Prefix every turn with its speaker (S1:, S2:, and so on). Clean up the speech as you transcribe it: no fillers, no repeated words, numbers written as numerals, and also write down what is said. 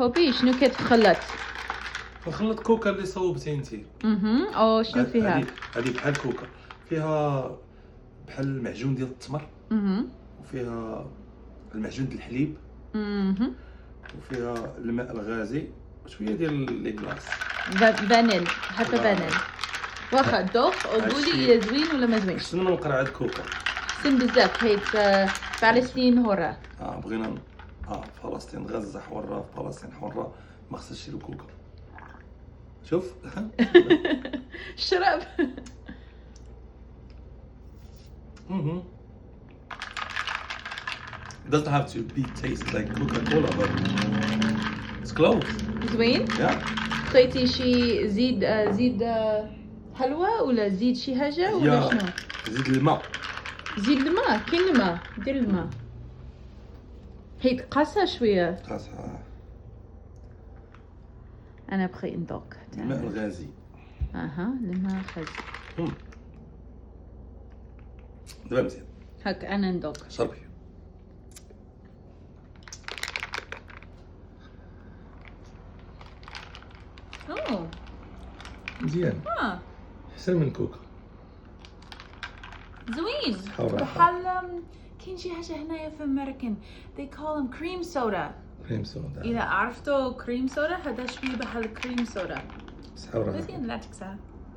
S1: هوبي شنو كتخلط؟
S2: فخلط كوكا اللي صوبتي انتي.
S1: او شنو فيها؟
S2: هذه بحال كوكا، فيها بحال المعجون ديال التمر، وفيها المعجون ديال الحليب، وفيها الماء الغازي وشويه ديال لي كلاص
S1: فانيل، حتى فانيل. واخا دوق وقولي اذا زوين ولا ما زوينش.
S2: شنو من قرعه كوكا
S1: حسن بزاف حيت فلسطين هورا.
S2: بغينا فلسطين غزه حره، فلسطين حره، ما خصهاش يشيلوا كوكا. شوف
S1: الشراب.
S2: It doesn't have to be taste like Coca-Cola, but it's close.
S1: زوين؟
S2: Yeah.
S1: بغيتي شي زيد حلوى ولا زيد شي حاجة ولا شنو؟
S2: زيد الماء.
S1: زيد الماء، كاين الماء، دير الماء. حيت قاسة شوية.
S2: قاصحة.
S1: أنا بغيت نذوق.
S2: الماء الغازي.
S1: الماء الغازي.
S2: دابا مزيان.
S1: هاك أنا نذوق.
S2: شربي. مزيان. احسن من كوكا.
S1: زوين. بحال كاين شي حاجة هنايا في أمريكان they call them cream soda.
S2: كريم سودا.
S1: إذا عرفتوا كريم سودا هذا شوية بحال كريم سودا.
S2: صحة وراحة.
S1: مزيان لا تكسى.